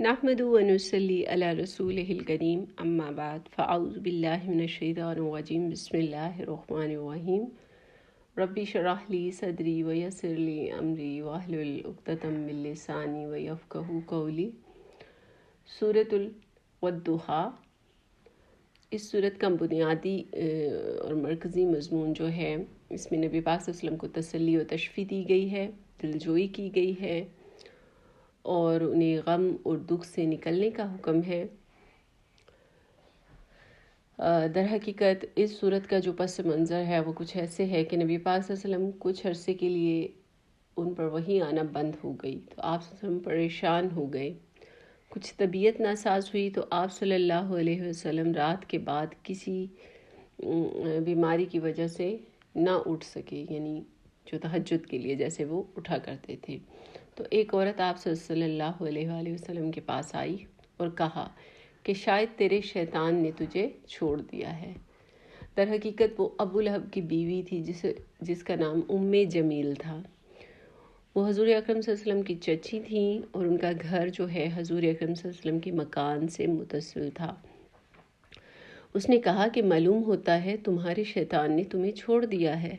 نحمدہ و نصلی علی رسولہ الکریم اما بعد فاعوذ باللہ من الشیطان الرجیم بسم اللہ الرحمن الرحیم رب اشرح لی صدری ویسر لی امری واحلل عقدۃ من لسانی ویفقہوا قولی۔ سورۃ والضحیٰ، اس سورت کا بنیادی اور مرکزی مضمون جو ہے، اس میں نبی پاک صلی اللہ علیہ وسلم کو تسلی و تشفی دی گئی ہے، دلجوئی کی گئی ہے اور انہیں غم اور دکھ سے نکلنے کا حکم ہے۔ در حقیقت اس صورت کا جو پس منظر ہے وہ کچھ ایسے ہے کہ نبی پاک صلی اللہ علیہ وسلم کچھ عرصے کے لیے ان پر وحی آنا بند ہو گئی تو آپ صلی اللہ علیہ وسلم پریشان ہو گئے۔ کچھ طبیعت ناساز ہوئی تو آپ صلی اللہ علیہ وسلم رات کے بعد کسی بیماری کی وجہ سے نہ اٹھ سکے، یعنی جو تہجد کے لیے جیسے وہ اٹھا کرتے تھے۔ تو ایک عورت آپ صلی اللہ علیہ وآلہ وسلم کے پاس آئی اور کہا کہ شاید تیرے شیطان نے تجھے چھوڑ دیا ہے۔ در حقیقت وہ ابو لہب کی بیوی تھی جس کا نام جمیل تھا۔ وہ حضور اکرم صلی اللہ علیہ وسلم کی چچی تھیں اور ان کا گھر جو ہے حضور اکرم صلی اللہ علیہ وسلم کے مکان سے متصل تھا۔ اس نے کہا کہ معلوم ہوتا ہے تمہارے شیطان نے تمہیں چھوڑ دیا ہے۔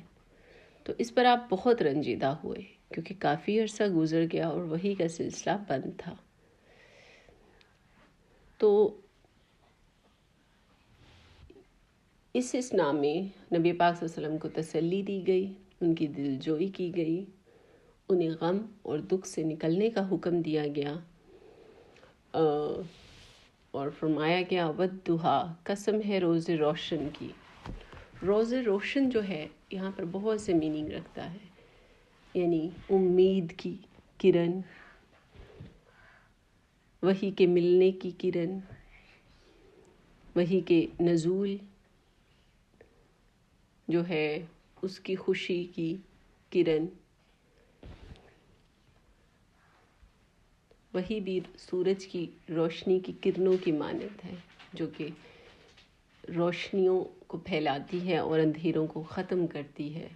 تو اس پر آپ بہت رنجیدہ ہوئے کیونکہ کافی عرصہ گزر گیا اور وحی کا سلسلہ بند تھا۔ تو اس اسنا میں نبی پاک صلی اللہ علیہ وسلم کو تسلی دی گئی، ان کی دلجوئی کی گئی، انہیں غم اور دکھ سے نکلنے کا حکم دیا گیا اور فرمایا گیا والضحیٰ، قسم ہے روز روشن کی۔ روز روشن جو ہے یہاں پر بہت سے میننگ رکھتا ہے، یعنی امید کی کرن، وحی کے ملنے کی کرن، وحی کے نزول جو ہے اس کی خوشی کی کرن۔ وہی بھی سورج کی روشنی کی کرنوں کی مانند ہے جو کہ روشنیوں کو پھیلاتی ہے اور اندھیروں کو ختم کرتی ہے،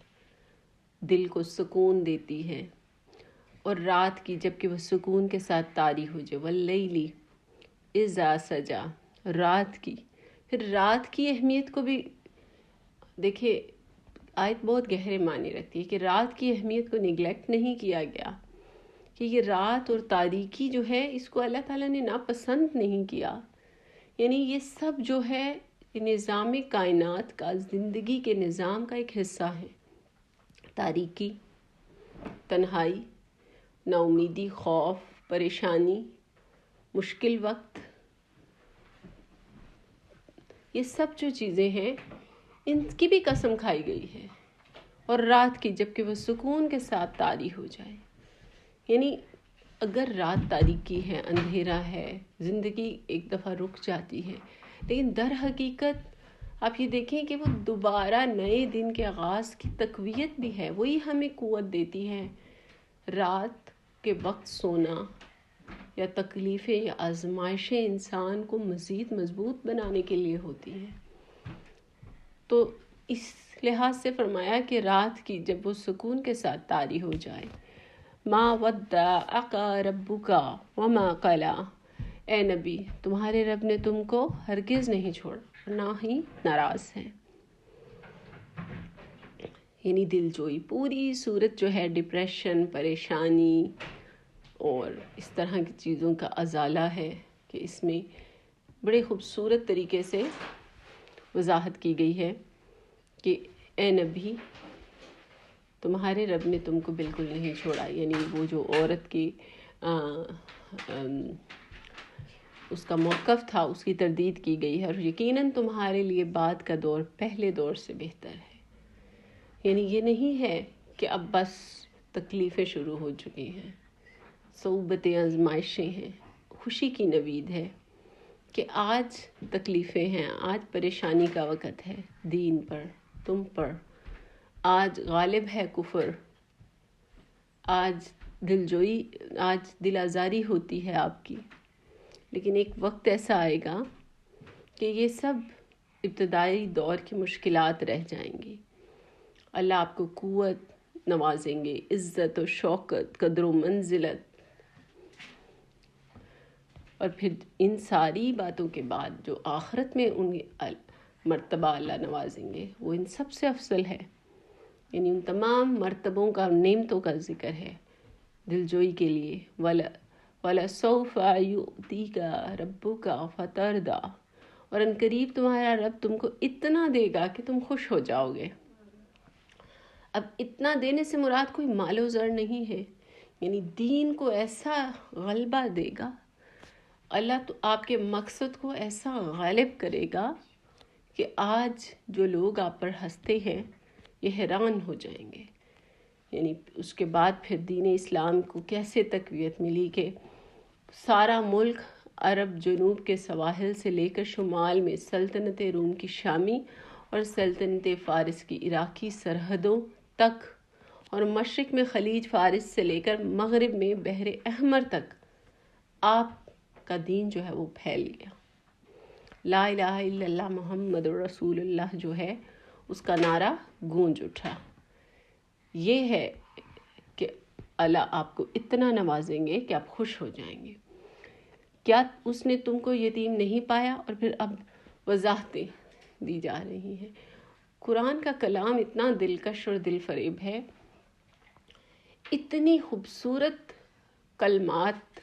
دل کو سکون دیتی ہے، اور رات کی جبکہ وہ سکون کے ساتھ طاری ہو جائے، واللیل اذا سجا، رات کی، پھر رات کی اہمیت کو بھی دیکھیں، آیت بہت گہرے معنی رکھتی ہے کہ رات کی اہمیت کو نگلیکٹ نہیں کیا گیا، کہ یہ رات اور تاریکی جو ہے اس کو اللہ تعالیٰ نے ناپسند نہیں کیا، یعنی یہ سب جو ہے نظام کائنات کا، زندگی کے نظام کا ایک حصہ ہے۔ تاریکی، تنہائی، نا امیدی، خوف، پریشانی، مشکل وقت، یہ سب جو چیزیں ہیں ان کی بھی قسم کھائی گئی ہے، اور رات کی جبکہ وہ سکون کے ساتھ طاری ہو جائے، یعنی اگر رات تاریکی ہے، اندھیرا ہے، زندگی ایک دفعہ رک جاتی ہے، لیکن در حقیقت آپ یہ دیکھیں کہ وہ دوبارہ نئے دن کے آغاز کی تقویت بھی ہے، وہی ہمیں قوت دیتی ہے۔ رات کے وقت سونا یا تکلیفیں یا آزمائشیں انسان کو مزید مضبوط بنانے کے لیے ہوتی ہیں۔ تو اس لحاظ سے فرمایا کہ رات کی جب وہ سکون کے ساتھ طاری ہو جائے، ما ودعک ربک وما قلی، اے نبی تمہارے رب نے تم کو ہرگز نہیں چھوڑا، نہ ہی ناراض ہے، یعنی دل جوئی۔ پوری صورت جو ہے ڈپریشن، پریشانی اور اس طرح کی چیزوں کا ازالہ ہے کہ اس میں بڑے خوبصورت طریقے سے وضاحت کی گئی ہے کہ اے نبی تمہارے رب نے تم کو بالکل نہیں چھوڑا، یعنی وہ جو عورت کی اس کا موقف تھا اس کی تردید کی گئی ہے، اور یقیناً تمہارے لیے بعد کا دور پہلے دور سے بہتر ہے، یعنی یہ نہیں ہے کہ اب بس تکلیفیں شروع ہو چکی ہیں، صعوبتیں، آزمائشیں ہیں، خوشی کی نوید ہے کہ آج تکلیفیں ہیں، آج پریشانی کا وقت ہے دین پر، تم پر، آج غالب ہے کفر، آج دلجوئی، آج دل آزاری ہوتی ہے آپ کی، لیکن ایک وقت ایسا آئے گا کہ یہ سب ابتدائی دور کی مشکلات رہ جائیں گی، اللہ آپ کو قوت نوازیں گے، عزت و شوکت، قدر و منزلت، اور پھر ان ساری باتوں کے بعد جو آخرت میں ان مرتبہ اللہ نوازیں گے وہ ان سب سے افضل ہے. یعنی ان تمام مرتبوں کا، نعمتوں کا ذکر ہے دلجوئی کے لیے. وَلَسَوْفَ يُؤْتِيكَ رَبُّكَ فَتَرْضَىٰ، اور ان قریب تمہارا رب تم کو اتنا دے گا کہ تم خوش ہو جاؤ گے. اب اتنا دینے سے مراد کوئی مال و زر نہیں ہے، یعنی دین کو ایسا غلبہ دے گا اللہ، تو آپ کے مقصد کو ایسا غالب کرے گا کہ آج جو لوگ آپ پر ہنستے ہیں یہ حیران ہو جائیں گے. یعنی اس کے بعد پھر دین اسلام کو کیسے تقویت ملی کہ سارا ملک عرب جنوب کے سواحل سے لے کر شمال میں سلطنت روم کی شامی اور سلطنت فارس کی عراقی سرحدوں تک، اور مشرق میں خلیج فارس سے لے کر مغرب میں بحر احمر تک آپ کا دین جو ہے وہ پھیل گیا. لا الہ الا اللہ محمد رسول اللہ جو ہے اس کا نعرہ گونج اٹھا. یہ ہے کہ اللہ آپ کو اتنا نوازیں گے کہ آپ خوش ہو جائیں گے. کیا اس نے تم کو یتیم نہیں پایا؟ اور پھر اب وضاحتیں دی جا رہی ہیں. قرآن کا کلام اتنا دلکش اور دل فریب ہے، اتنی خوبصورت کلمات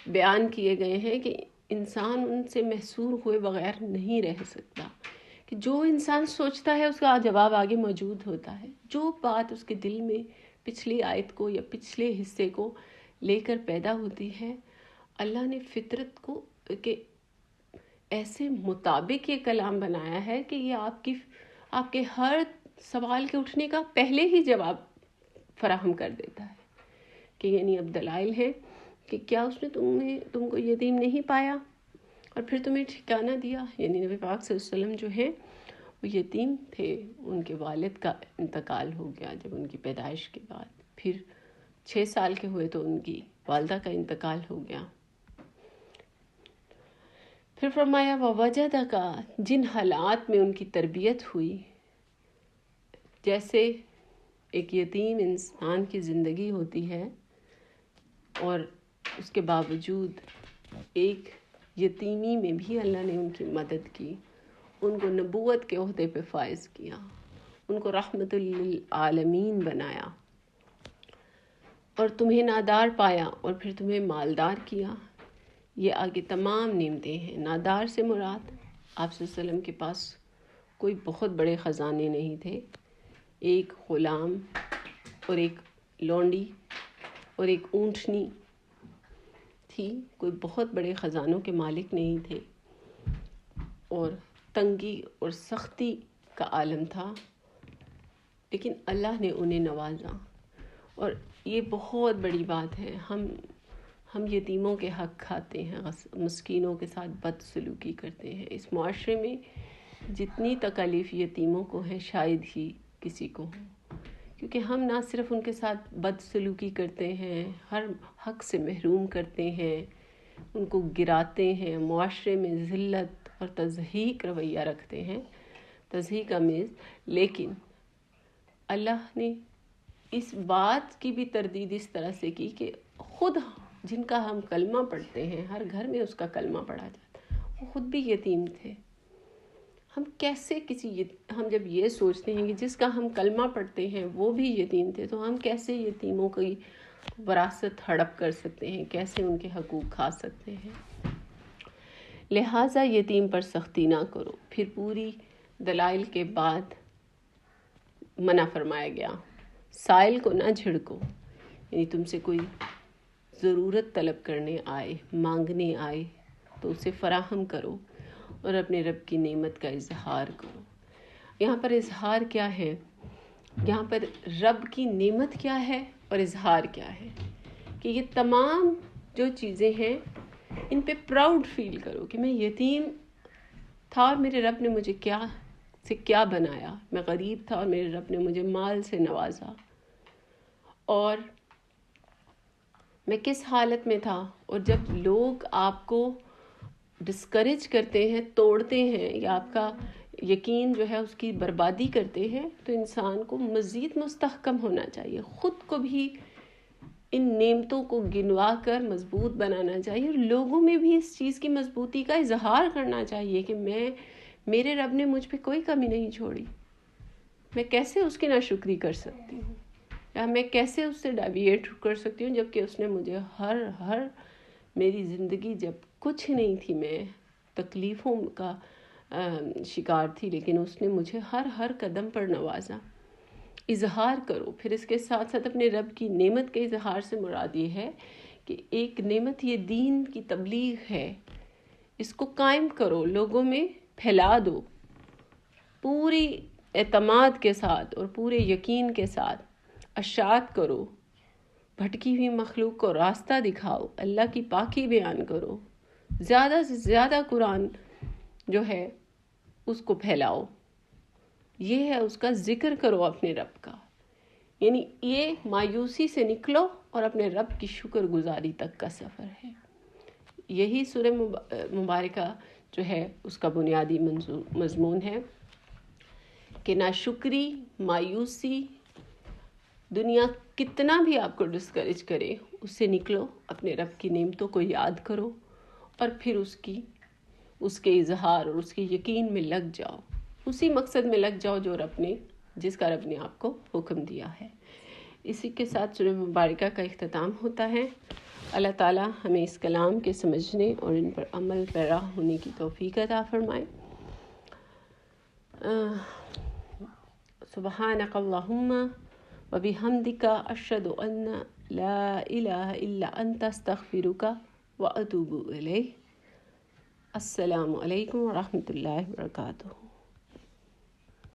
بیان کیے گئے ہیں کہ انسان ان سے محصور ہوئے بغیر نہیں رہ سکتا. کہ جو انسان سوچتا ہے اس کا جواب آگے موجود ہوتا ہے. جو بات اس کے دل میں پچھلی آیت کو یا پچھلے حصے کو لے کر پیدا ہوتی ہے، اللہ نے فطرت کو کہ ایسے مطابق یہ کلام بنایا ہے کہ یہ آپ کے ہر سوال کے اٹھنے کا پہلے ہی جواب فراہم کر دیتا ہے. کہ یعنی اب دلائل ہے کہ کیا اس نے تم کو یتیم نہیں پایا اور پھر تمہیں ٹھکانہ دیا. یعنی نبی پاک صلی اللہ علیہ وسلم جو ہے وہ یتیم تھے، ان کے والد کا انتقال ہو گیا جب ان کی پیدائش کے بعد. پھر 6 سال کے ہوئے تو ان کی والدہ کا انتقال ہو گیا. پھر فرمایا وَوَجَدَكَ، جن حالات میں ان کی تربیت ہوئی، جیسے ایک یتیم انسان کی زندگی ہوتی ہے اور اس کے باوجود ایک یتیمی میں بھی اللہ نے ان کی مدد کی، ان کو نبوت کے عہدے پہ فائز کیا، ان کو رحمت للعالمین بنایا، اور تمہیں نادار پایا اور پھر تمہیں مالدار کیا. یہ آگے تمام نعمتیں ہیں. نادار سے مراد آپ صلی اللہ علیہ وسلم کے پاس کوئی بہت بڑے خزانے نہیں تھے. ایک غلام اور ایک لونڈی اور ایک اونٹنی تھی. کوئی بہت بڑے خزانوں کے مالک نہیں تھے، اور تنگی اور سختی کا عالم تھا، لیکن اللہ نے انہیں نوازا. اور یہ بہت بڑی بات ہے. ہم یتیموں کے حق کھاتے ہیں، مسکینوں کے ساتھ بد سلوکی کرتے ہیں. اس معاشرے میں جتنی تکالیف یتیموں کو ہیں شاید ہی کسی کو ہوں، کیونکہ ہم نہ صرف ان کے ساتھ بد سلوکی کرتے ہیں، ہر حق سے محروم کرتے ہیں، ان کو گراتے ہیں، معاشرے میں ذلت اور تضحیک رویہ رکھتے ہیں، تضحیک آمیز. لیکن اللہ نے اس بات کی بھی تردید اس طرح سے کی کہ خود جن کا ہم کلمہ پڑھتے ہیں، ہر گھر میں اس کا کلمہ پڑھا جاتا ہے، وہ خود بھی یتیم تھے. ہم کیسے ہم جب یہ سوچتے ہیں کہ جس کا ہم کلمہ پڑھتے ہیں وہ بھی یتیم تھے، تو ہم کیسے یتیموں کی وراثت ہڑپ کر سکتے ہیں، کیسے ان کے حقوق کھا سکتے ہیں. لہٰذا یتیم پر سختی نہ کرو. پھر پوری دلائل کے بعد منع فرمایا گیا. سائل کو نہ جھڑکو، یعنی تم سے کوئی ضرورت طلب کرنے آئے، مانگنے آئے تو اسے فراہم کرو، اور اپنے رب کی نعمت کا اظہار کرو. یہاں پر اظہار کیا ہے؟ یہاں پر رب کی نعمت کیا ہے اور اظہار کیا ہے؟ کہ یہ تمام جو چیزیں ہیں ان پہ پراؤڈ فیل کرو کہ میں یتیم تھا اور میرے رب نے مجھے کیا بنایا. میں غریب تھا اور میرے رب نے مجھے مال سے نوازا، اور میں کس حالت میں تھا. اور جب لوگ آپ کو ڈسکریج کرتے ہیں، توڑتے ہیں، یا آپ کا یقین جو ہے اس کی بربادی کرتے ہیں، تو انسان کو مزید مستحکم ہونا چاہیے، خود کو بھی ان نعمتوں کو گنوا کر مضبوط بنانا چاہیے، اور لوگوں میں بھی اس چیز کی مضبوطی کا اظہار کرنا چاہیے کہ میرے رب نے مجھ پہ کوئی کمی نہیں چھوڑی، میں کیسے اس کی ناشکری کر سکتی ہوں، یا میں کیسے اس سے ڈیویٹ کر سکتی ہوں، جبکہ اس نے مجھے ہر میری زندگی جب کچھ نہیں تھی، میں تکلیفوں کا شکار تھی، لیکن اس نے مجھے ہر قدم پر نوازا۔ اظہار کرو۔ پھر اس کے ساتھ ساتھ اپنے رب کی نعمت کے اظہار سے مراد یہ ہے کہ ایک نعمت یہ دین کی تبلیغ ہے، اس کو قائم کرو، لوگوں میں پھیلا دو، پوری اعتماد کے ساتھ اور پورے یقین کے ساتھ اشاعت کرو، بھٹکی ہوئی مخلوق کو راستہ دکھاؤ، اللہ کی پاکی بیان کرو، زیادہ سے زیادہ قرآن جو ہے اس کو پھیلاؤ، یہ ہے اس کا ذکر کرو اپنے رب کا، یعنی یہ مایوسی سے نکلو اور اپنے رب کی شکر گزاری تک کا سفر ہے۔ یہی سورہ مبارکہ جو ہے اس کا بنیادی مضمون ہے کہ ناشکری، مایوسی، دنیا کتنا بھی آپ کو ڈسکریج کرے اس سے نکلو، اپنے رب کی نعمتوں کو یاد کرو اور پھر اس کے اظہار اور اس کے یقین میں لگ جاؤ، اسی مقصد میں لگ جاؤ جس کا رب نے آپ کو حکم دیا ہے۔ اسی کے ساتھ سورہ مبارکہ کا اختتام ہوتا ہے۔ اللہ تعالیٰ ہمیں اس کلام کے سمجھنے اور ان پر عمل پیرا ہونے کی توفیق عطا فرمائے۔ سبحانک اللہم وبحمدک اشہد ان لا الہ الا انت استغفرک واتوب الیک۔ السلام علیکم ورحمۃ اللہ وبرکاتہ۔